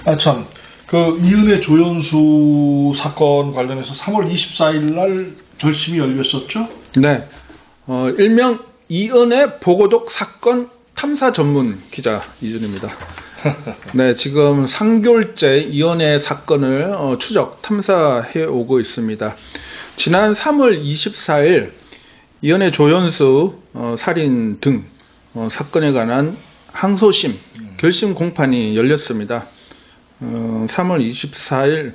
아, 참. 그, 이은혜 조연수 사건 관련해서 3월 24일 날 결심이 열렸었죠? 네. 일명 이은혜 보고독 사건 탐사 전문 기자 이준입니다. 네, 지금 3개월째 이은혜 사건을 추적 탐사해 오고 있습니다. 지난 3월 24일 이은혜 조연수 살인 등 사건에 관한 항소심 결심 공판이 열렸습니다. 3월 24일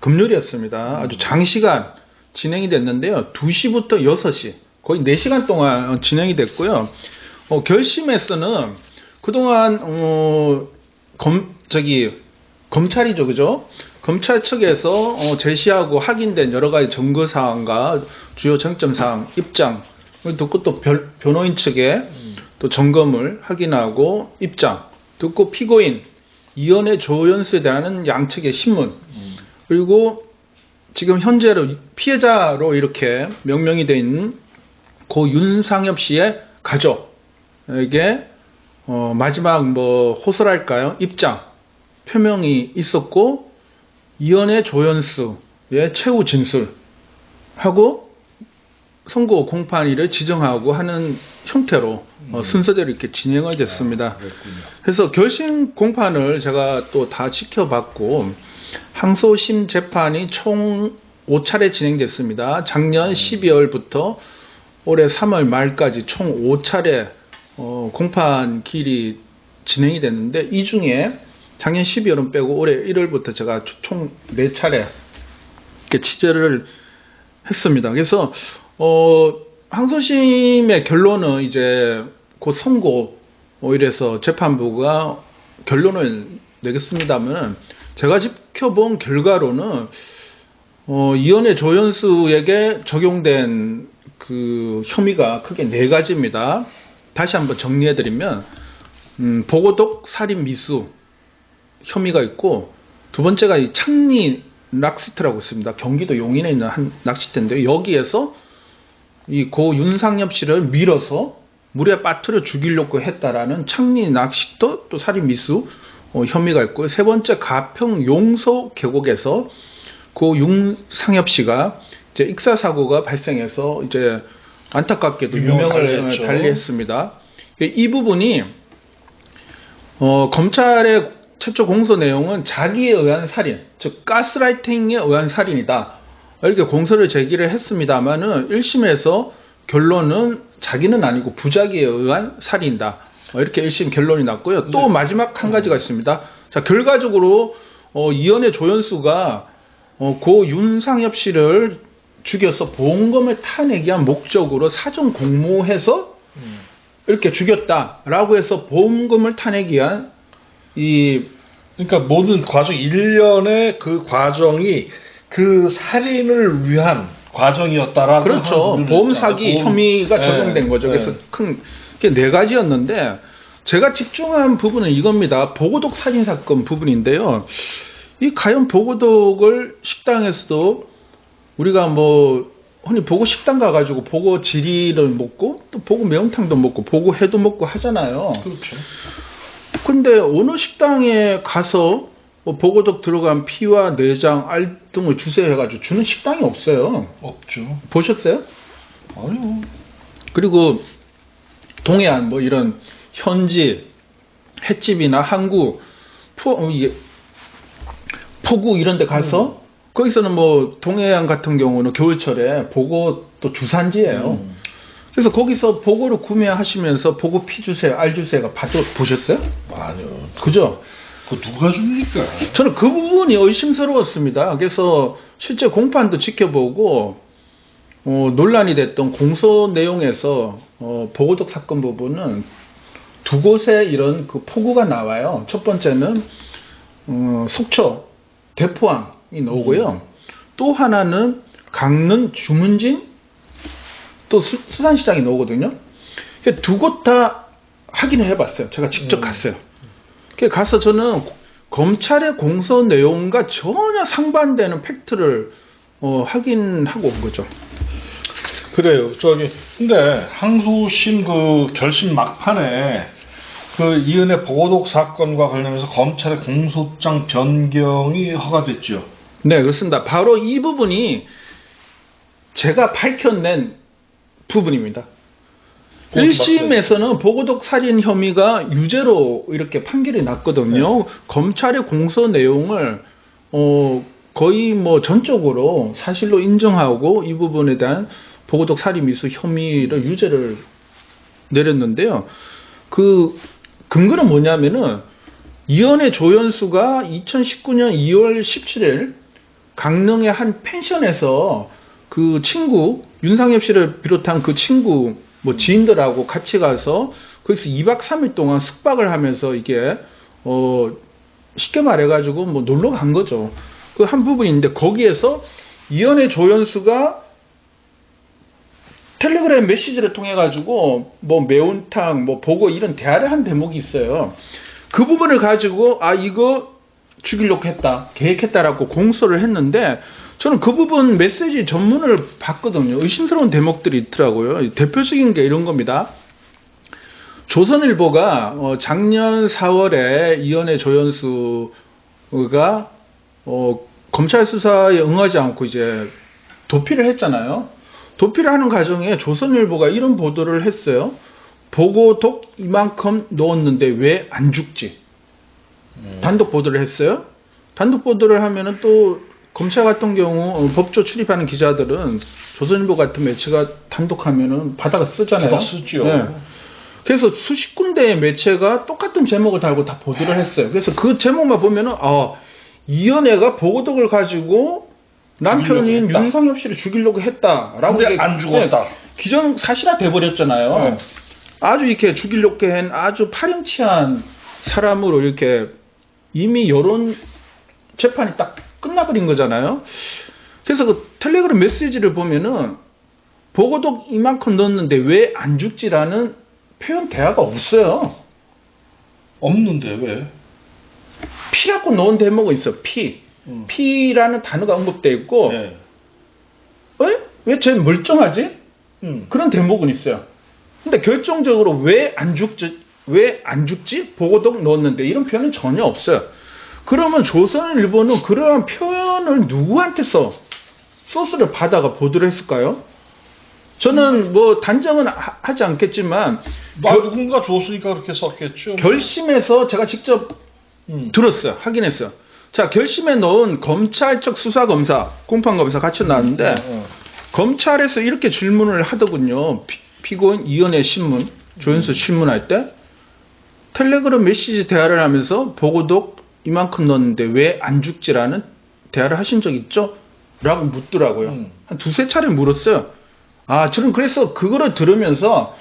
금요일이었습니다. 아주 장시간 진행이 됐는데요. 2시부터 6시 거의 4시간 동안 진행이 됐고요. 결심에서는 그동안 검찰이죠, 그죠? 검찰 측에서 제시하고 확인된 여러 가지 증거 사항과 주요 쟁점 사항, 입장 듣고 또 변호인 측의 또 점검을 확인하고 입장 듣고 피고인 이은혜 조연수에 대한 양측의 신문 그리고 지금 현재로 피해자로 이렇게 명명이 되어 있는 고 윤상엽 씨의 가족에게 마지막 호소랄까요? 입장 표명이 있었고 이은혜 조연수의 최후 진술하고 선고 공판일을 지정하고 하는 형태로 순서대로 이렇게 진행이 됐습니다. 그래서 결심 공판을 제가 또 다 지켜봤고 항소심 재판이 총 5차례 진행됐습니다. 작년 12월부터 올해 3월 말까지 총 5차례 공판 기일이 진행이 됐는데 이 중에 작년 12월은 빼고 올해 1월부터 제가 총 4차례 이렇게 취재를 했습니다. 그래서 항소심의 결론은 이제 곧 선고 이래서 재판부가 결론을 내겠습니다만 제가 지켜본 결과로는 이은혜 조연수에게 적용된 그 혐의가 크게 4가지입니다. 다시 한번 정리해드리면 보고독 살인 미수 혐의가 있고 두 번째가 이 창리 낚시터라고 있습니다. 경기도 용인에 있는 한 낚시터인데요. 여기에서 이 고 윤상엽 씨를 밀어서 물에 빠뜨려 죽이려고 했다라는 창리 낚시터 또 살인 미수 혐의가 있고요. 세 번째 가평 용서 계곡에서 고 윤상엽 씨가 이제 익사 사고가 발생해서 이제 안타깝게도 유명을 달리했습니다. 이 부분이 검찰의 최초 공소 내용은 자기에 의한 살인, 즉 가스라이팅에 의한 살인이다. 이렇게 공소를 제기를 했습니다만은 1심에서 결론은 자기는 아니고 부작위에 의한 살인이다. 이렇게 1심 결론이 났고요. 또 마지막 한 가지가 있습니다. 자, 결과적으로 이은혜 조연수가 고 윤상엽 씨를 죽여서 보험금을 타내기 위한 목적으로 사전 공모해서 이렇게 죽였다라고 해서 보험금을 타내기 위한 그러니까 모든 과정 일련의 그 과정이 그 살인을 위한 과정이었다라고. 그렇죠. 보험 사기 혐의가 적용된 거죠. 그래서 큰 게 4가지였는데 제가 집중한 부분은 이겁니다. 보고독 살인 사건 부분인데요. 이 과연 보고독을 식당에서도 우리가 흔히 보고 식당 가가지고 보고 지리를 먹고 또 보고 매운탕도 먹고 보고 회도 먹고 하잖아요. 그렇죠. 근데 어느 식당에 가서 보고독 들어간 피와 내장, 알 등을 주세요 해가지고 주는 식당이 없어요. 없죠. 보셨어요? 아니요. 그리고 동해안 이런 현지 횟집이나 항구 포구 이런 데 가서 거기서는 동해안 같은 경우는 겨울철에 보고 또 주산지예요. 그래서 거기서 보고를 구매하시면서 보고 피 주세요, 알 주세요가 보셨어요? 아니요. 그죠? 그 누가 줍니까? 저는 그 부분이 의심스러웠습니다. 그래서 실제 공판도 지켜보고 논란이 됐던 공소 내용에서 보고독 사건 부분은 2곳에 이런 그 포구가 나와요. 첫 번째는 속초 대포항이 나오고요. 또 하나는 강릉 주문진 또 수산시장이 나오거든요. 2곳 다 확인을 해봤어요. 제가 직접 갔어요. 가서 저는 검찰의 공소 내용과 전혀 상반되는 팩트를 확인하고 온 거죠. 그래요. 근데 항소심 그 결심 막판에 그 이은혜 보고독 사건과 관련해서 검찰의 공소장 변경이 허가됐죠. 네, 그렇습니다. 바로 이 부분이 제가 밝혀낸 부분입니다. 1심에서는 보고독 살인 혐의가 유죄로 이렇게 판결이 났거든요. 네. 검찰의 공소 내용을 거의 뭐 전적으로 사실로 인정하고 이 부분에 대한 보고독 살인 미수 혐의를 유죄를 내렸는데요. 그 근거는 뭐냐면은 이현애 조연수가 2019년 2월 17일 강릉의 한 펜션에서 그 친구 윤상엽 씨를 비롯한 그 친구 뭐 지인들하고 같이 가서 거기서 2박 3일 동안 숙박을 하면서 이게 쉽게 말해가지고 뭐 놀러 간 거죠. 그 한 부분인데 거기에서 이현애 조연수가 텔레그램 메시지를 통해 가지고 뭐 매운탕 뭐 보고 이런 대화를 한 대목이 있어요. 그 부분을 가지고 이거 죽이려고 했다, 계획했다라고 공소를 했는데 저는 그 부분 메시지 전문을 봤거든요. 의심스러운 대목들이 있더라고요. 대표적인 게 이런 겁니다. 조선일보가 작년 4월에 이현애 조연수가 검찰 수사에 응하지 않고 이제 도피를 했잖아요. 도피를 하는 과정에 조선일보가 이런 보도를 했어요. 보고독 이만큼 넣었는데 왜 안 죽지? 단독 보도를 했어요. 단독 보도를 하면은 또 검찰 같은 경우 법조 출입하는 기자들은 조선일보 같은 매체가 단독하면은 받아가 쓰잖아요. 받아 쓰죠. 네. 그래서 수십 군데의 매체가 똑같은 제목을 달고 다 보도를 했어요. 그래서 그 제목만 보면은 이연애가 보고독을 가지고 남편인 윤상엽 씨를 죽이려고 했다라고 근데 안 죽었다. 기정 사실화 돼버렸잖아요. 네. 아주 이렇게 죽이려고 한 아주 파렴치한 사람으로 이렇게 이미 여론 재판이 딱 끝나버린 거잖아요. 그래서 그 텔레그램 메시지를 보면은 보고독 이만큼 넣었는데 왜 안 죽지라는 표현 대화가 없어요. 없는데 왜? 피라고 넣은 대목은 있어. 피라는 단어가 언급되어 있고 네. 왜 쟤 멀쩡하지? 그런 대목은 있어요. 근데 결정적으로 왜 안 죽지? 보고독 넣었는데 이런 표현은 전혀 없어요. 그러면 조선일보는 그러한 표현을 누구한테 소스를 받아가 보도를 했을까요? 저는 뭐 단정은 하지 않겠지만 누군가 줬으니까 그렇게 썼겠죠. 결심에서 제가 직접 들었어요. 확인했어요. 자, 결심에 넣은 검찰 측 수사검사, 공판검사 같이 나왔는데 검찰에서 이렇게 질문을 하더군요. 피고인 이현애 신문, 조연수 신문할 때 텔레그램 메시지 대화를 하면서 보고독 이만큼 넣었는데 왜 안 죽지라는 대화를 하신 적 있죠? 라고 묻더라고요. 한 두세 차례 물었어요. 저는 그래서 그거를 들으면서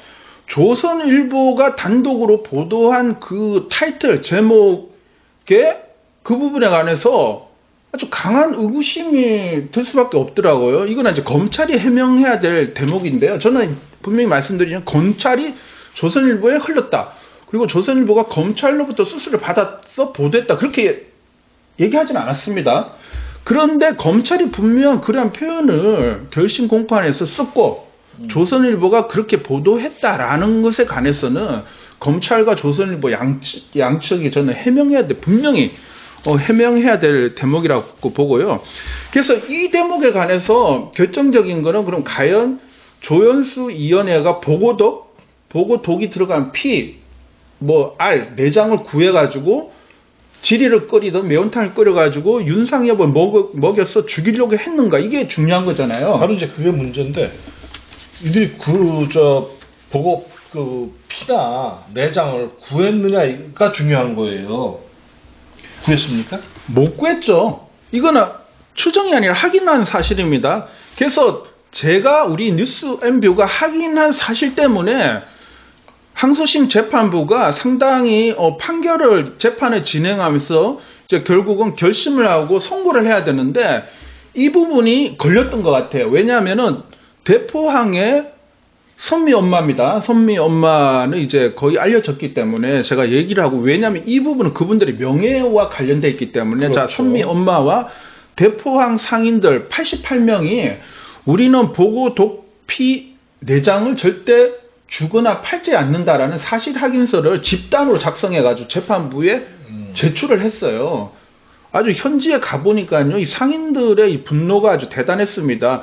조선일보가 단독으로 보도한 그 타이틀 제목에 그 부분에 관해서 아주 강한 의구심이 들 수밖에 없더라고요. 이건 이제 검찰이 해명해야 될 대목인데요. 저는 분명히 말씀드리면 검찰이 조선일보에 흘렀다. 그리고 조선일보가 검찰로부터 수수를 받아서 보도했다. 그렇게 얘기하진 않았습니다. 그런데 검찰이 분명 그러한 표현을 결심 공판에서 썼고 조선일보가 그렇게 보도했다라는 것에 관해서는 검찰과 조선일보 양측이 저는 해명해야 돼. 분명히 해명해야 될 대목이라고 보고요. 그래서 이 대목에 관해서 결정적인 거는 그럼 과연 조연수 이연애가 보고독이 들어간 내장을 구해가지고 지리를 끓이든 매운탕을 끓여가지고 윤상엽을 먹여서 죽이려고 했는가? 이게 중요한 거잖아요. 바로 이제 그게 문제인데, 이들이 보고 피나 내장을 구했느냐가 중요한 거예요. 구했습니까? 못 구했죠. 이거는 추정이 아니라 확인한 사실입니다. 그래서 제가 우리 뉴스 엠뷰가 확인한 사실 때문에 항소심 재판부가 상당히 재판을 진행하면서 이제 결국은 결심을 하고 선고를 해야 되는데 이 부분이 걸렸던 것 같아요. 왜냐하면은 대포항의 선미 엄마입니다. 선미 엄마는 이제 거의 알려졌기 때문에 제가 얘기를 하고, 왜냐하면 이 부분은 그분들의 명예와 관련되어 있기 때문에 그렇죠. 자, 선미 엄마와 대포항 상인들 88명이 우리는 보고독 피 내장을 절대 주거나 팔지 않는다라는 사실 확인서를 집단으로 작성해가지고 재판부에 제출을 했어요. 아주 현지에 가보니까요, 이 상인들의 이 분노가 아주 대단했습니다.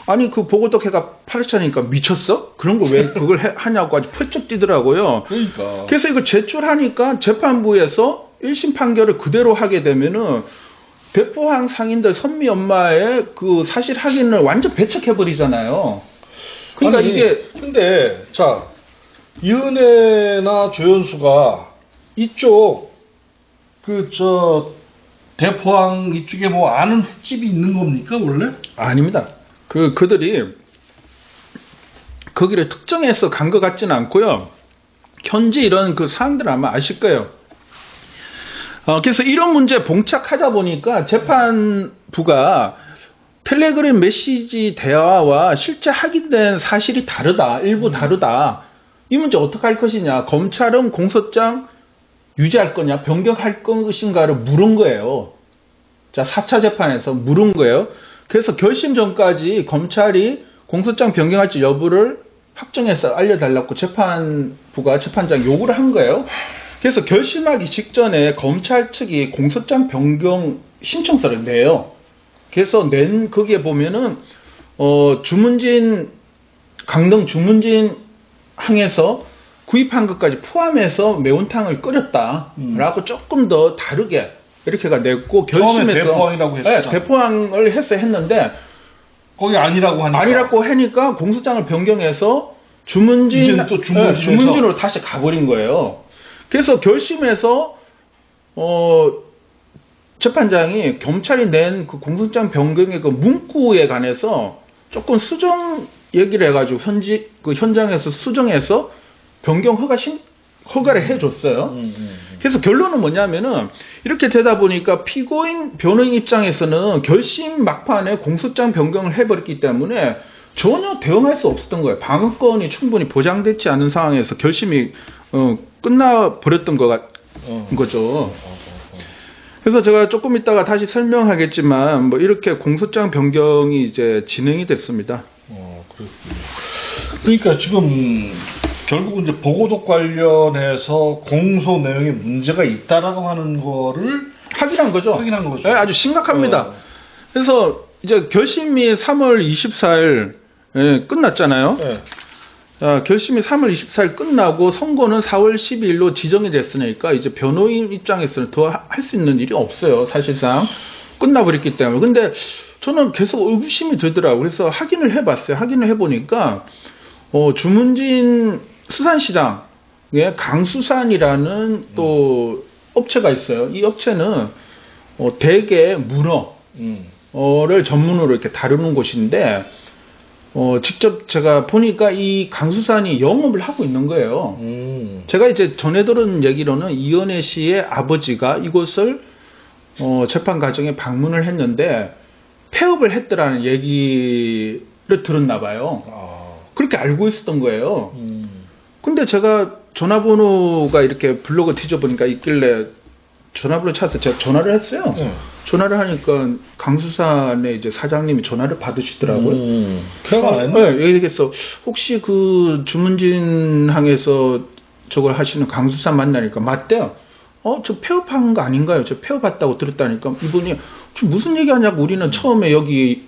아니, 그 보고독해가 팔았자니까 미쳤어? 그런 걸 왜 그걸 하냐고 아주 펄쩍 뛰더라고요. 그러니까. 그래서 이거 제출하니까 재판부에서 1심 판결을 그대로 하게 되면은 대포항 상인들 선미 엄마의 그 사실 확인을 완전 배척해버리잖아요. 그러니까 아니, 이게 근데 자 이은혜나 조연수가 이쪽 대포항 이쪽에 뭐 아는 횟집이 있는 겁니까 원래? 아닙니다. 그들이 거기를 특정해서 간 것 같지는 않고요. 현지 이런 그 사람들 아마 아실 거예요. 그래서 이런 문제에 봉착하다 보니까 재판부가 텔레그램 메시지 대화와 실제 확인된 사실이 다르다. 일부 다르다. 이 문제 어떻게 할 것이냐. 검찰은 공소장 유지할 거냐, 변경할 것인가를 물은 거예요. 자, 4차 재판에서 물은 거예요. 그래서 결심 전까지 검찰이 공소장 변경할지 여부를 확정해서 알려달라고 재판장이 요구를 한 거예요. 그래서 결심하기 직전에 검찰 측이 공소장 변경 신청서를 내요. 그래서 거기에 보면은 강릉 주문진 항에서 구입한 것까지 포함해서 매운탕을 끓였다라고 조금 더 다르게 이렇게가 냈고, 결심해서 대포항이라고 했었죠. 네, 대포항을 했는데 거기 아니라고 하니까 공소장을 변경해서 이제는 또 주문진으로 다시 가버린 거예요. 그래서 결심해서 재판장이 경찰이 낸 그 공소장 변경의 그 문구에 관해서 조금 수정 얘기를 해가지고 현장에서 수정해서 변경 허가를 해줬어요. 그래서 결론은 뭐냐면은 이렇게 되다 보니까 피고인 변호인 입장에서는 결심 막판에 공소장 변경을 해버렸기 때문에 전혀 대응할 수 없었던 거예요. 방어권이 충분히 보장되지 않은 상황에서 결심이 끝나버렸던 거죠. 그래서 제가 조금 이따가 다시 설명하겠지만 뭐 이렇게 공소장 변경이 이제 진행이 됐습니다. 그렇군요. 그러니까 지금 결국 이제 보고독 관련해서 공소 내용에 문제가 있다라고 하는 거를 확인한 거죠. 네, 아주 심각합니다. 그래서 이제 결심이 3월 24일 끝났잖아요. 네. 결심이 3월 24일 끝나고 선고는 4월 12일로 지정이 됐으니까 이제 변호인 입장에서는 더 할 수 있는 일이 없어요. 사실상 끝나버렸기 때문에. 근데 저는 계속 의구심이 들더라고요. 그래서 확인을 해봤어요. 확인을 해보니까 주문진 수산시장에 강수산이라는 또 업체가 있어요. 이 업체는 대게 문어를 전문으로 이렇게 다루는 곳인데 직접 제가 보니까 이 강수산이 영업을 하고 있는 거예요. 제가 이제 전해 들은 얘기로는 이은혜 씨의 아버지가 이곳을 재판 과정에 방문을 했는데 폐업을 했더라는 얘기를 들었나 봐요. 그렇게 알고 있었던 거예요. 근데 제가 전화번호가 이렇게 블로그 뒤져보니까 있길래 전화번호 찾아서 제가 전화를 했어요. 전화를 하니까 강수산의 이제 사장님이 전화를 받으시더라고요. 그래서 혹시 그 주문진 항에서 저걸 하시는 강수산 맞나니까 맞대요. 저 폐업한 거 아닌가요? 저 폐업했다고 들었다니까 이분이 무슨 얘기하냐고 우리는 처음에 여기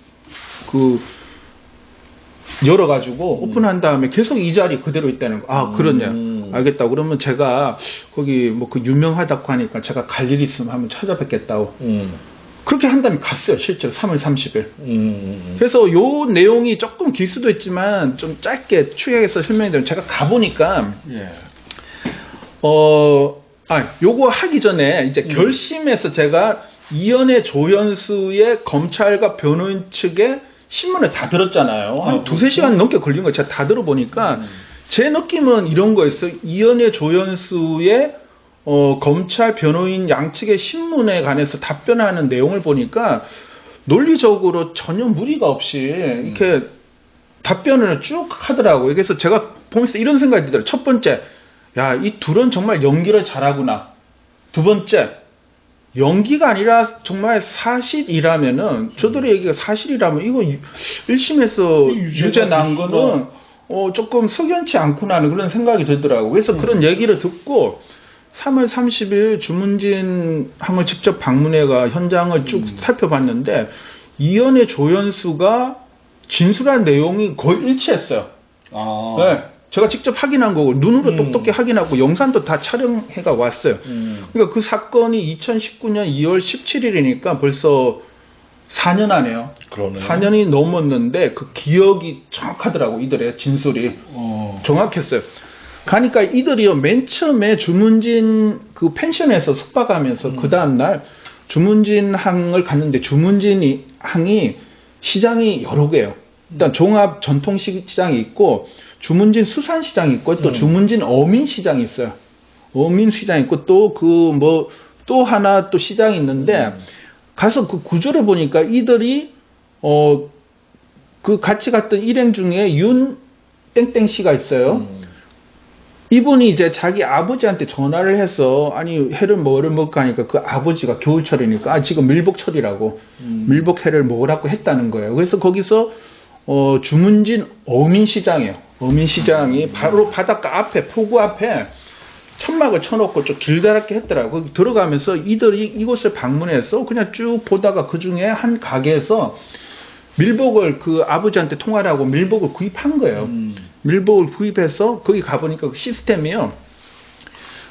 열어가지고 오픈한 다음에 계속 이 자리 그대로 있다는 거. 그러냐. 알겠다. 그러면 제가 거기 뭐 그 유명하다고 하니까 제가 갈 일 있으면 한번 찾아뵙겠다고. 그렇게 한 다음에 갔어요. 실제로 3월 30일. 그래서 요 내용이 조금 길 수도 있지만 좀 짧게 추격해서 설명드리면 제가 가보니까 요거 하기 전에 이제 결심해서 제가 이연의 조연수의 검찰과 변호인 측의 신문을 다 들었잖아요. 한 두세 시간 넘게 걸린 거 제가 다 들어보니까 제 느낌은 이런 거였어요. 이연의 조연수의 검찰 변호인 양측의 신문에 관해서 답변하는 내용을 보니까 논리적으로 전혀 무리가 없이 이렇게 답변을 쭉 하더라고요. 그래서 제가 보면서 이런 생각이 들더라고요. 첫 번째, 야, 이 둘은 정말 연기를 잘하구나. 두 번째, 연기가 아니라 정말 사실이라면은 저들의 얘기가 사실이라면 이거 1심에서 유죄 난 거는 조금 석연치 않구나 하는 그런 생각이 들더라고요. 그래서 그런 얘기를 듣고 3월 30일 주문진 항을 직접 방문해가 현장을 쭉 살펴봤는데 이연의 조연수가 진술한 내용이 거의 일치했어요. 아. 네, 제가 직접 확인한 거고 눈으로 똑똑히 확인하고 영상도 다 촬영해가 왔어요. 그러니까 그 사건이 2019년 2월 17일이니까 벌써 4년 하네요. 그러네요. 4년이 넘었는데 그 기억이 정확하더라고. 이들의 진술이 정확했어요. 가니까 이들이요 맨 처음에 주문진 그 펜션에서 숙박하면서 그 다음날 주문진 항을 갔는데 주문진 항이 시장이 여러 개예요. 일단 종합 전통시장이 있고 주문진 수산시장이 있고 또 주문진 어민시장이 있어요. 어민시장이 있고 또 그 뭐 또 하나 또 시장이 있는데 가서 그 구조를 보니까 이들이 그 같이 갔던 일행 중에 윤 땡땡 씨가 있어요. 이분이 이제 자기 아버지한테 전화를 해서 아니 회를 뭐를 먹을까 하니까 그 아버지가 겨울철이니까 지금 밀복철이라고 밀복회를 먹으라고 했다는 거예요. 그래서 거기서 주문진 어민시장이에요. 어민시장이 바로 바닷가 앞에 포구 앞에 천막을 쳐놓고 좀 길다랗게 했더라고. 거기 들어가면서 이들이 이곳을 방문해서 그냥 쭉 보다가 그 중에 한 가게에서 밀복을 그 아버지한테 통화를 하고 밀복을 구입한 거예요. 밀복을 구입해서 거기 가보니까 그 시스템이요.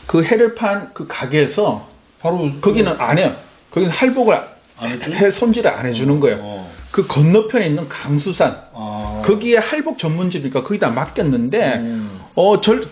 그 해를 판 그 가게에서 바로 거기는 안 해요. 거기는 할복을 해 손질을 안 해주는 거예요. 그 건너편에 있는 강수산 거기에 할복 전문집이니까 거기다 맡겼는데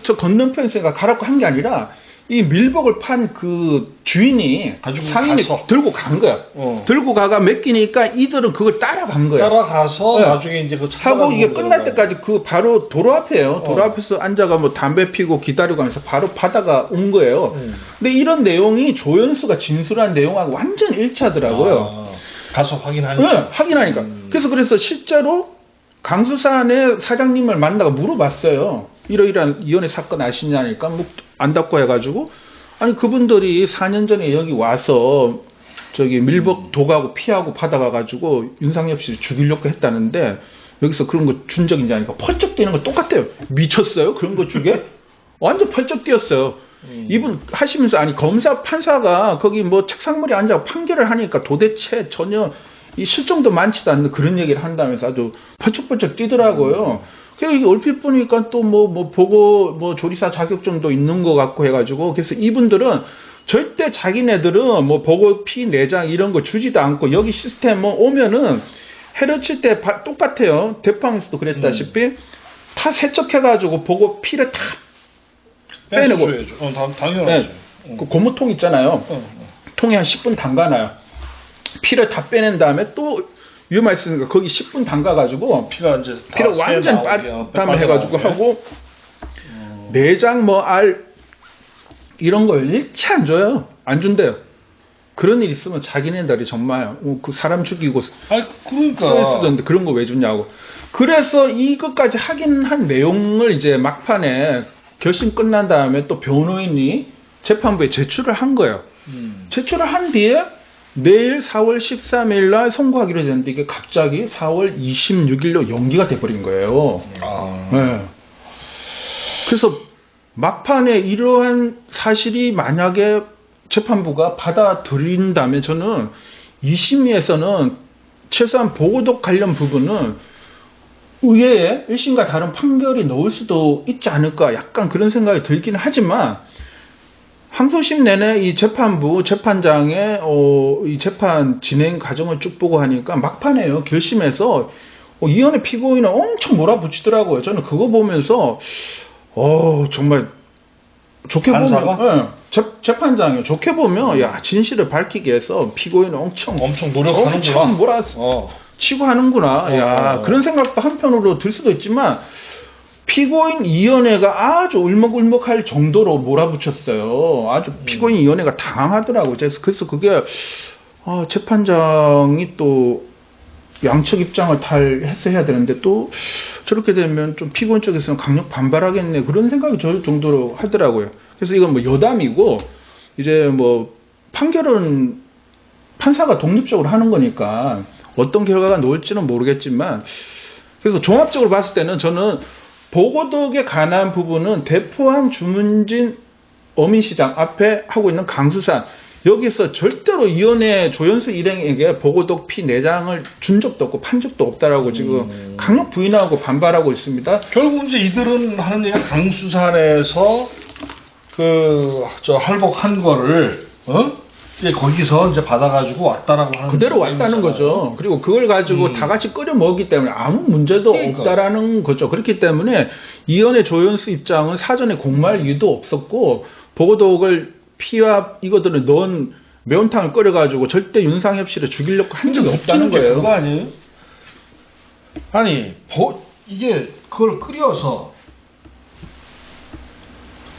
저 건너편에서 가라고 한 게 아니라 이 밀복을 판 그 주인이 상인이 들고 간 거야. 들고 가가 맡기니까 이들은 그걸 따라간 거야. 따라가서 나중에 이제 그 하고 이게 끝날 때까지 그 바로 도로 앞에요. 도로 앞에서 앉아가 뭐 담배 피고 기다리고 하면서 바로 바다가 온 거예요. 근데 이런 내용이 조연수가 진술한 내용하고 완전 일치하더라고요. 가서 확인하니까. 네, 확인하니까. 그래서 실제로 강수산의 사장님을 만나가 물어봤어요. 이러이러한 이혼의 사건 아시냐니까 뭐 안다고 해가지고 아니 그분들이 4년 전에 여기 와서 저기 밀복 도가고 피하고 받아가가지고 윤상엽 씨를 죽이려고 했다는데 여기서 그런 거 준 적이 있냐 하니까 펄쩍 뛰는 거 똑같아요. 미쳤어요? 그런 거 주게? 완전 펄쩍 뛰었어요. 이분 하시면서 아니 검사 판사가 거기 뭐 책상머리에 앉아 판결을 하니까 도대체 전혀 이 실정도 많지도 않는 그런 얘기를 한다면서 아주 펄쩍펄쩍 뛰더라고요. 그래서 이게 얼핏 보니까 또 뭐 보고 뭐 조리사 자격증도 있는 것 같고 해가지고 그래서 이분들은 절대 자기네들은 뭐 보고 피 내장 이런 거 주지도 않고 여기 시스템 뭐 오면은 해를 칠 때 똑같아요. 대포항에서도 그랬다시피 다 세척해가지고 보고 피를 다 빼내고 당연하죠. 네. 그 고무통 있잖아요. 통에 한 10분 담가놔요. 피를 다 빼낸 다음에 또 위험할 수 있으니까 거기 10분 담가가지고 피를 완전 빠담을 해가지고 하고 내장 뭐 알 이런 거 일치 안 줘요. 안 준대요. 그런 일 있으면 자기네들이 정말 그 사람 죽이고 그러니까 쓰는데 그런 거 왜 주냐고. 그래서 이것까지 확인한 내용을 이제 막판에 결심 끝난 다음에 또 변호인이 재판부에 제출을 한 거예요. 제출을 한 뒤에 내일 4월 13일 날 선고하기로 됐는데 이게 갑자기 4월 26일로 연기가 돼버린 거예요. 네. 그래서 막판에 이러한 사실이 만약에 재판부가 받아들인다면 저는 2심에서는 최소한 보고독 관련 부분은 의회에 1심과 다른 판결이 나올 수도 있지 않을까 약간 그런 생각이 들긴 하지만 항소심 내내 이 재판부 재판장의 이 재판 진행 과정을 쭉 보고 하니까 막판에요. 결심해서 이혼의 피고인을 엄청 몰아붙이더라고요. 저는 그거 보면서 정말 좋게 판사가? 보면 재판장이요. 좋게 보면 야 진실을 밝히기 위해서 피고인을 엄청 노력하는구나. 치고 하는구나. 야 그런 생각도 한편으로 들 수도 있지만 피고인 이연애가 아주 울먹울먹할 정도로 몰아붙였어요. 아주 피고인 이연애가 당하더라고요. 그래서 그게 재판장이 또 양측 입장을 탈해서 해야 되는데 또 저렇게 되면 좀 피고인 쪽에서는 강력 반발하겠네 그런 생각이 들 정도로 하더라고요. 그래서 이건 뭐 여담이고 이제 뭐 판결은 판사가 독립적으로 하는 거니까 어떤 결과가 나올지는 모르겠지만 그래서 종합적으로 봤을 때는 저는 보고덕에 관한 부분은 대포항 주문진 어민시장 앞에 하고 있는 강수산 여기서 절대로 이연의 조연수 일행에게 보고덕 피 4장을 준 적도 없고 판 적도 없다라고 지금 강력 부인하고 반발하고 있습니다. 결국 이제 이들은 하는 얘기가 강수산에서 저 할복한 거를 이제 거기서 이제 받아가지고 왔다라고 하는 그대로 왔다는 거죠. 그리고 그걸 가지고 다 같이 끓여 먹었기 때문에 아무 문제도 없다라는 거죠. 그렇기 때문에 이연의 조연수 입장은 사전에 공모할 이유도 없었고 보고덕을 피와 이것들을 넣은 매운탕을 끓여가지고 절대 윤상엽 씨를 죽이려고 한 적이 없다는 거예요. 그거 아니에요? 아니 이게 그걸 끓여서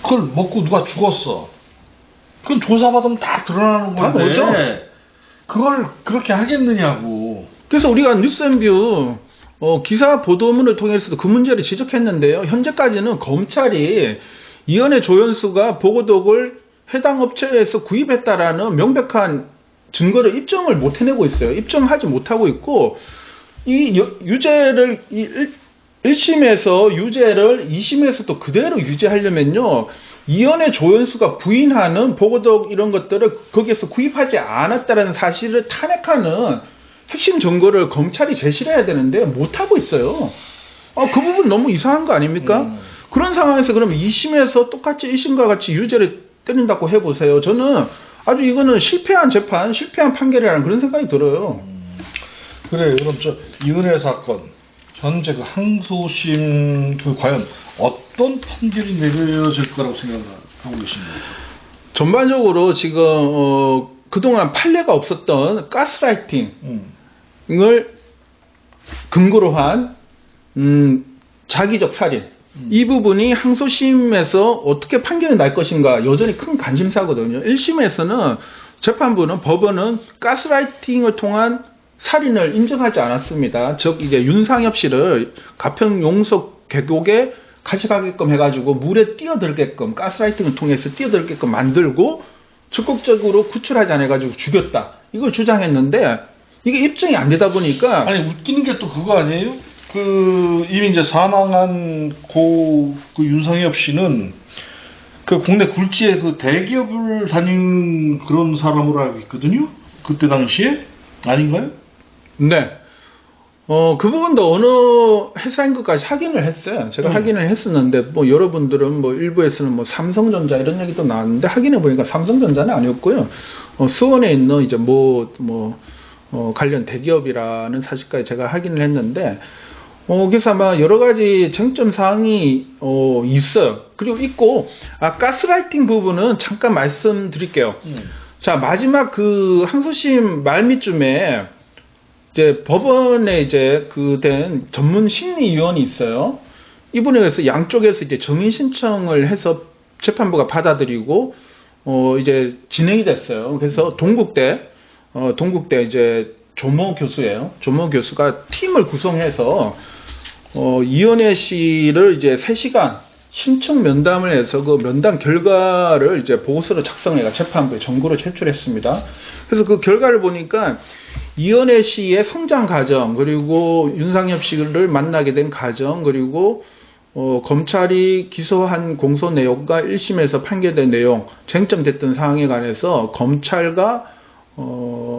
그걸 먹고 누가 죽었어. 그건 조사받으면 다 드러나는 다 건데 뭐죠? 그걸 그렇게 하겠느냐고. 그래서 우리가 뉴스앤뷰 기사 보도문을 통해서도 그 문제를 지적했는데요. 현재까지는 검찰이 이연의 조연수가 보고독을 해당 업체에서 구입했다라는 명백한 증거를 입증을 못 해내고 있어요. 입증하지 못하고 있고 이 유죄를 1심에서 유죄를 2심에서도 그대로 유죄하려면요. 이연의 조연수가 부인하는 보고독 이런 것들을 거기에서 구입하지 않았다는 사실을 탄핵하는 핵심 증거를 검찰이 제시를 해야 되는데 못하고 있어요. 그 부분 너무 이상한 거 아닙니까? 그런 상황에서 그러면 2심에서 똑같이 1심과 같이 유죄를 때린다고 해보세요. 저는 아주 이거는 실패한 재판, 실패한 판결이라는 그런 생각이 들어요. 그래, 그럼 저 이은혜 사건 현재 그 항소심 과연 어떤 판결이 내려질 거라고 생각하고 계십니까? 전반적으로 지금 그동안 판례가 없었던 가스라이팅을 근거로 한 자기적 살인 이 부분이 항소심에서 어떻게 판결이 날 것인가 여전히 큰 관심사거든요. 1심에서는 재판부는 법원은 가스라이팅을 통한 살인을 인정하지 않았습니다. 즉 이제 윤상엽 씨를 가평 용석 계곡에 가져가게끔 해가지고 물에 뛰어들게끔 가스라이팅을 통해서 뛰어들게끔 만들고 적극적으로 구출하지 않아가지고 죽였다. 이걸 주장했는데 이게 입증이 안 되다 보니까 아니 웃기는 게 또 그거 아니에요? 이미 이제 사망한 그 윤상엽 씨는 그 국내 굴지의 그 대기업을 다닌 그런 사람으로 알고 있거든요. 그때 당시에 아닌가요? 네. 그 부분도 어느 회사인 것까지 확인을 했어요. 제가 확인을 했었는데, 뭐, 여러분들은 뭐, 일부에서는 뭐, 삼성전자 이런 얘기도 나왔는데, 확인해 보니까 삼성전자는 아니었고요. 수원에 있는 이제 관련 대기업이라는 사실까지 제가 확인을 했는데, 그래서 아마 여러 가지 쟁점 사항이, 있어요. 그리고 있고, 가스라이팅 부분은 잠깐 말씀드릴게요. 자, 마지막 그 항소심 말미쯤에, 이제 법원에 이제 된 전문 심리위원이 있어요. 이분에 의해서 양쪽에서 이제 정인 신청을 해서 재판부가 받아들이고 이제 진행이 됐어요. 그래서 동국대 이제 조모 교수예요. 조모 교수가 팀을 구성해서 이연혜 씨를 이제 3시간 신청 면담을 해서 그 면담 결과를 이제 보고서로 작성해가 재판부에 정보로 제출했습니다. 그래서 그 결과를 보니까 이연혜 씨의 성장 과정, 그리고 윤상엽 씨를 만나게 된 과정, 그리고 검찰이 기소한 공소 내용과 1심에서 판결된 내용, 쟁점됐던 사항에 관해서 검찰과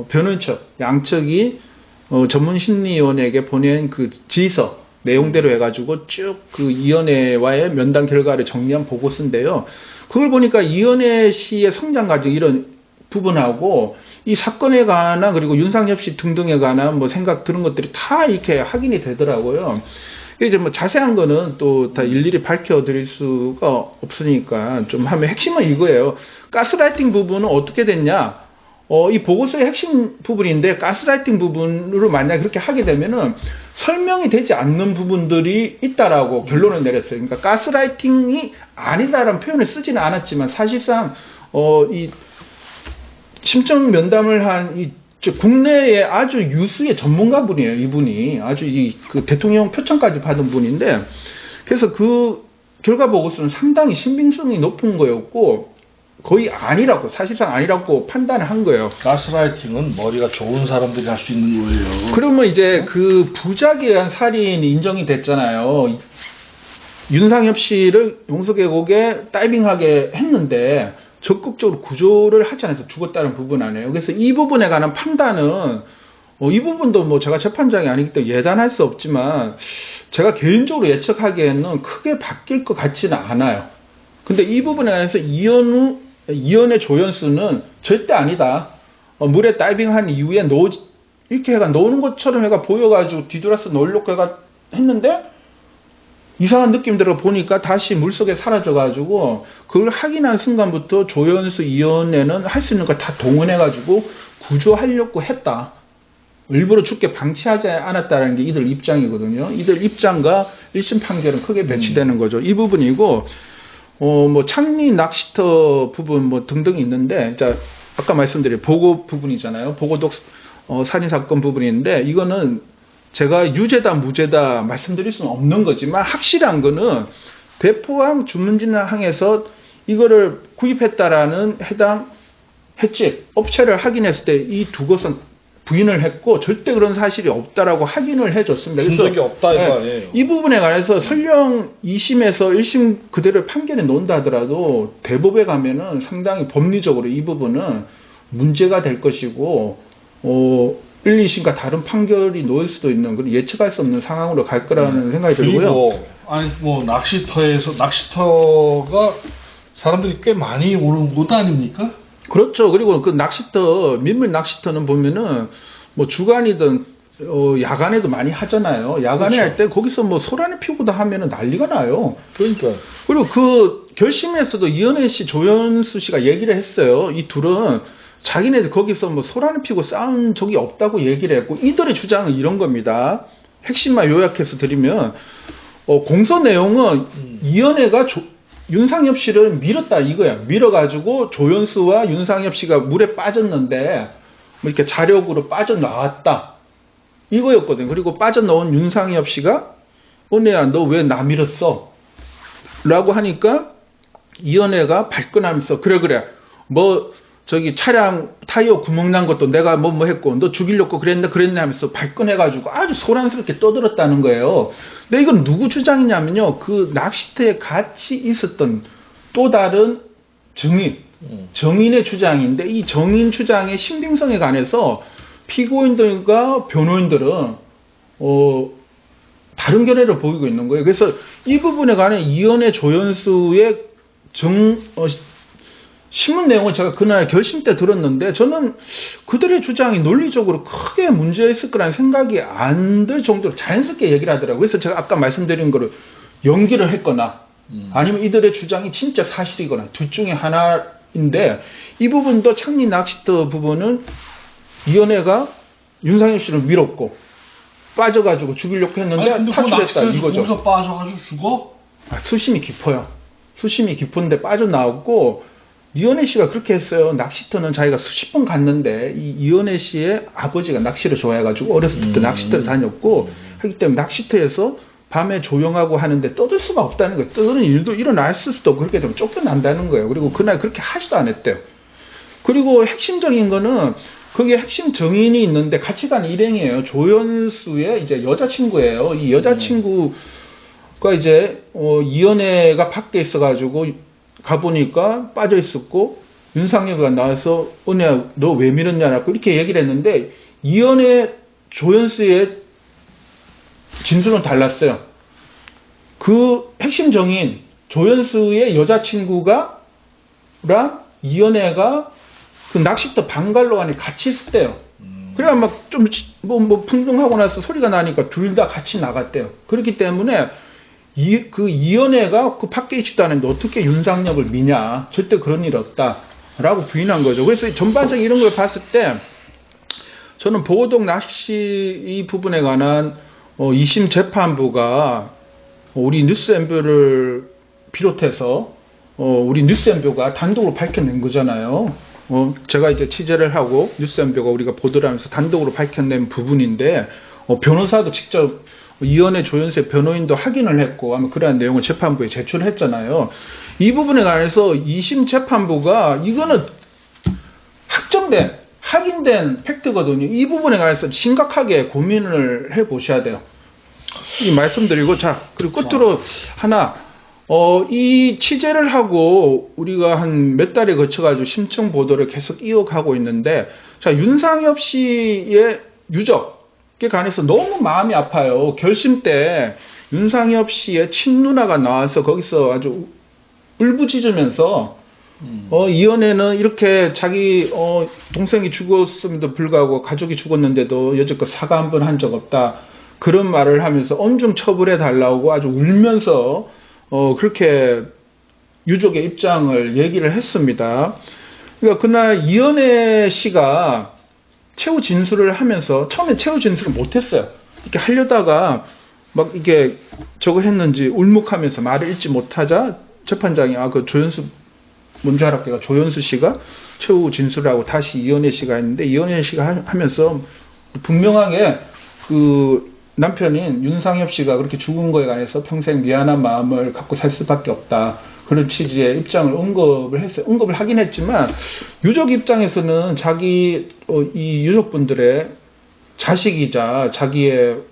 변호인 측, 양측이 전문 심리위원에게 보낸 그 지휘서 내용대로 해가지고 쭉 그 이연혜와의 면담 결과를 정리한 보고서인데요. 그걸 보니까 이연혜 씨의 성장 과정 이런 부분하고 이 사건에 관한 그리고 윤상엽 씨 등등에 관한 뭐 생각 들은 것들이 다 이렇게 확인이 되더라고요. 이제 뭐 자세한 거는 또 다 일일이 밝혀드릴 수가 없으니까 좀 하면 핵심은 이거예요. 가스라이팅 부분은 어떻게 됐냐? 이 보고서의 핵심 부분인데 가스라이팅 부분으로 만약 그렇게 하게 되면은 설명이 되지 않는 부분들이 있다라고 결론을 내렸어요. 그러니까 가스라이팅이 아니다라는 표현을 쓰지는 않았지만 사실상 이 심정 면담을 한 국내의 아주 유수의 전문가분이에요. 이분이 아주 그 대통령 표창까지 받은 분인데 그래서 그 결과 보고서는 상당히 신빙성이 높은 거였고 거의 아니라고 사실상 아니라고 판단을 한 거예요. 가스라이팅은 머리가 좋은 사람들이 할 수 있는 거예요. 그러면 이제 그 부작에 의한 살인이 인정이 됐잖아요. 윤상엽 씨를 용서계곡에 다이빙하게 했는데 적극적으로 구조를 하지 않아서 죽었다는 부분 아니에요. 그래서 이 부분에 관한 판단은 이 부분도 뭐 제가 재판장이 아니기 때문에 예단할 수 없지만 제가 개인적으로 예측하기에는 크게 바뀔 것 같지는 않아요. 근데 이 부분에 관해서 이현의 조연수는 절대 아니다. 물에 다이빙한 이후에 이렇게 해가 노는 것처럼 해가 보여가지고 뒤돌아서 놀려고 해가 했는데 이상한 느낌 들어 보니까 다시 물속에 사라져가지고 그걸 확인한 순간부터 조연수 이현애는 할 수 있는 걸 다 동원해가지고 구조하려고 했다. 일부러 죽게 방치하지 않았다는 게 이들 입장이거든요. 이들 입장과 1심 판결은 크게 배치되는 거죠. 이 부분이고 뭐 창리 낚시터 부분 뭐 등등이 있는데 자 아까 말씀드린 보고 부분이잖아요. 보고독 살인 사건 부분인데 이거는 제가 유죄다 무죄다 말씀드릴 수는 없는 거지만 확실한 거는 대포항 주문진항에서 이거를 구입했다라는 해당 횟집 업체를 확인했을 때 이 두 것은 부인을 했고 절대 그런 사실이 없다라고 확인을 해줬습니다. 준 적이 없다 이거 아니에요. 이 부분에 관해서 설령 2심에서 1심 그대로 판결이 나온다 하더라도 대법에 가면은 상당히 법리적으로 이 부분은 문제가 될 것이고 1, 2심과 다른 판결이 놓일 수도 있는 그런 예측할 수 없는 상황으로 갈 거라는 생각이 들고요. 아니 뭐 낚시터가 사람들이 꽤 많이 오는 곳 아닙니까? 그렇죠. 그리고 그 낚시터 민물 낚시터는 보면은 뭐 주간이든 야간에도 많이 하잖아요. 야간에 그렇죠. 할 때 거기서 뭐 소란을 피우고도 하면은 난리가 나요. 그러니까. 그리고 그 결심에서도 이현애 씨, 조연수 씨가 얘기를 했어요. 이 둘은 자기네들 거기서 뭐 소란을 피우고 싸운 적이 없다고 얘기를 했고 이들의 주장은 이런 겁니다. 핵심만 요약해서 드리면 공소 내용은 이현애가 윤상엽 씨를 밀었다 이거야. 밀어가지고 조연수와 윤상엽 씨가 물에 빠졌는데 뭐 이렇게 자력으로 빠져나왔다 이거였거든. 그리고 빠져나온 윤상엽 씨가 은혜야 너 왜 나 밀었어? 라고 하니까 이현애가 발끈하면서 그래 뭐 저기 차량 타이어 구멍 난 것도 내가 뭐 했고 너 죽이려고 그랬네 하면서 발끈해가지고 아주 소란스럽게 떠들었다는 거예요. 근데 이건 누구 주장이냐면요. 그 낚시터에 같이 있었던 또 다른 정인의 주장인데 이 정인 주장의 신빙성에 관해서 피고인들과 변호인들은 다른 견해를 보이고 있는 거예요. 그래서 이 부분에 관해 이현애 조연수의 신문 내용을 제가 그날 결심 때 들었는데 저는 그들의 주장이 논리적으로 크게 문제 있을 거라는 생각이 안 들 정도로 자연스럽게 얘기를 하더라고요. 그래서 제가 아까 말씀드린 거를 연기를 했거나 아니면 이들의 주장이 진짜 사실이거나 둘 중에 하나인데 이 부분도 창리 낚시터 부분은 이현애가 윤상엽 씨를 밀었고 빠져가지고 죽이려고 했는데 탈출했다 이거죠. 거기서 빠져가지고 죽어? 수심이 깊어요. 수심이 깊은데 빠져나왔고 이현애 씨가 그렇게 했어요. 낚시터는 자기가 수십 번 갔는데 이현애 씨의 아버지가 낚시를 좋아해가지고 어렸을 때 낚시터를 다녔고 하기 때문에 낚시터에서 밤에 조용하고 하는데 떠들 수가 없다는 거예요. 떠드는 일도 일어났을 수도 없고 그렇게 되면 쫓겨난다는 거예요. 그리고 그날 그렇게 하지도 않았대요. 그리고 핵심적인 거는 거기에 핵심 정인이 있는데 같이 간 일행이에요. 조연수의 이제 여자친구예요. 이 여자친구가 이제 이현애가 밖에 있어가지고 가보니까 빠져 있었고 윤상엽이가 나와서 은혜야 너 왜 밀었냐라고 이렇게 얘기를 했는데 이현애 조연수의 진술은 달랐어요. 그 핵심 정인 조연수의 여자친구가 이현애가 그 낚시터 방갈로 안에 같이 있었대요. 그래야 막 좀 뭐 풍등하고 나서 소리가 나니까 둘 다 같이 나갔대요. 그렇기 때문에 그 이현애가 그 밖에 있지도 않은데 어떻게 윤상엽을 미냐. 절대 그런 일 없다라고 부인한 거죠. 그래서 전반적인 이런 걸 봤을 때 저는 보호동 낚시 이 부분에 관한 2심 재판부가 우리 뉴스엠뷰를 비롯해서 우리 뉴스엠뷰가 단독으로 밝혀낸 거잖아요. 제가 이제 취재를 하고 뉴스엠뷰가 우리가 보도를 하면서 단독으로 밝혀낸 부분인데 변호사도 직접 이현애 조연수의 변호인도 확인을 했고 아마 그러한 내용을 재판부에 제출했잖아요. 이 부분에 관해서 2심 재판부가 이거는 확인된 팩트거든요. 이 부분에 관해서 심각하게 고민을 해보셔야 돼요. 말씀드리고, 자, 그리고 끝으로 하나, 이 취재를 하고 우리가 한 몇 달에 거쳐가지고 심층 보도를 계속 이어가고 있는데, 자, 윤상엽 씨의 유족에 관해서 너무 마음이 아파요. 결심 때 윤상엽 씨의 친누나가 나와서 거기서 아주 울부짖으면서 이연애는 이렇게 자기 동생이 죽었음에도 불구하고 가족이 죽었는데도 여지껏 사과 한 번 한 적 없다. 그런 말을 하면서 엄중 처벌해 달라고 아주 울면서 그렇게 유족의 입장을 얘기를 했습니다. 그러니까 그날 이연애 씨가 최후 진술을 하면서 처음에 최후 진술을 못했어요. 이렇게 하려다가 막 이게 저거 했는지 울먹하면서 말을 읽지 못하자 재판장이 그 조연수 먼저 하락계가 조연수 씨가 최후 진술하고 다시 이연애 씨가 했는데 이연애 씨가 하면서 분명하게 그 남편인 윤상엽 씨가 그렇게 죽은 거에 관해서 평생 미안한 마음을 갖고 살 수밖에 없다. 그런 취지의 입장을 언급을 했어요. 언급을 하긴 했지만 유족 입장에서는 자기 이 유족분들의 자식이자 자기의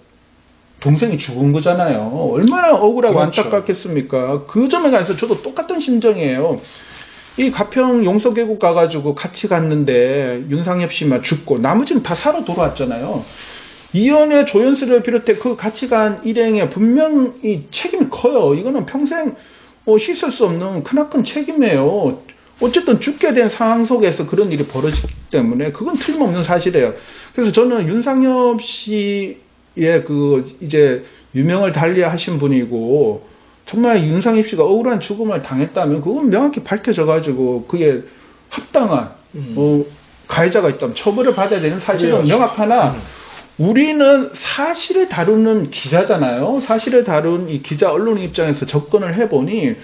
동생이 죽은 거잖아요. 얼마나 억울하고 그렇죠. 안타깝겠습니까? 그 점에 관해서 저도 똑같은 심정이에요. 이 가평 용서계곡 가가지고 같이 갔는데 윤상엽 씨만 죽고 나머지는 다 살아 돌아왔잖아요. 이연애 조연수를 비롯해 그 같이 간 일행에 분명히 책임이 커요. 이거는 평생 씻을 수 없는 크나큰 책임이에요. 어쨌든 죽게 된 상황 속에서 그런 일이 벌어지기 때문에 그건 틀림없는 사실이에요. 그래서 저는 윤상엽 씨의 그 이제 유명을 달리하신 분이고 정말 윤상엽 씨가 억울한 죽음을 당했다면 그건 명확히 밝혀져 가지고 그게 합당한 가해자가 있다면 처벌을 받아야 되는 사실은 명확하나 우리는 사실을 다루는 기자잖아요. 사실을 다룬 이 기자 언론 입장에서 접근을 해보니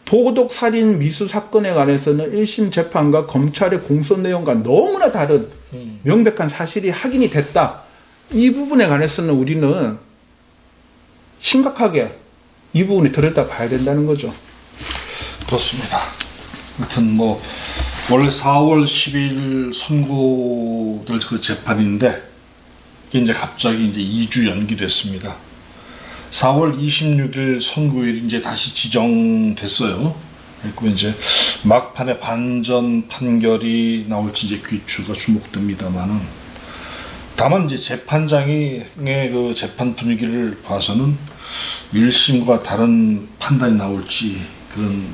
도덕 살인 미수 사건에 관해서는 1심 재판과 검찰의 공소 내용과 너무나 다른 명백한 사실이 확인이 됐다. 이 부분에 관해서는 우리는 심각하게 이 부분에 들여다봐야 된다는 거죠. 그렇습니다. 하여튼 뭐 원래 4월 10일 선고될 그 재판인데 이제 갑자기 이제 2주 연기됐습니다. 4월 26일 선고일이 이제 다시 지정됐어요. 그리고 이제 막판에 반전 판결이 나올지 이제 귀추가 주목됩니다만은 다만 이제 재판장의 그 재판 분위기를 봐서는 1심과 다른 판단이 나올지 그런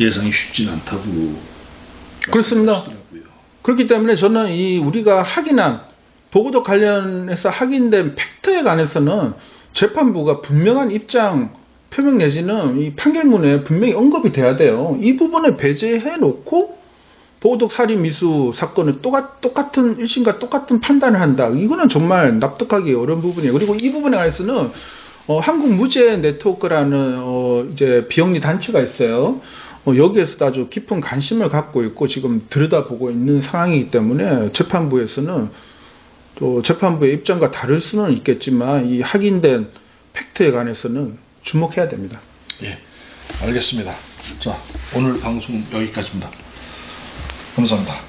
예상이 쉽지는 않다고 그렇습니다. 말씀하시더라고요. 그렇기 때문에 저는 이 우리가 확인한 보고도 관련해서 확인된 팩트에 관해서는 재판부가 분명한 입장 표명 내지는 이 판결문에 분명히 언급이 돼야 돼요. 이 부분을 배제해 놓고 보호독 살인 미수 사건을 똑같은 1심과 똑같은 판단을 한다. 이거는 정말 납득하기 어려운 부분이에요. 그리고 이 부분에 관해서는 한국 무죄 네트워크라는 이제 비영리 단체가 있어요. 여기에서도 아주 깊은 관심을 갖고 있고 지금 들여다보고 있는 상황이기 때문에 재판부에서는 또 재판부의 입장과 다를 수는 있겠지만 이 확인된 팩트에 관해서는 주목해야 됩니다. 예, 알겠습니다. 자, 오늘 방송 여기까지입니다. 감사합니다.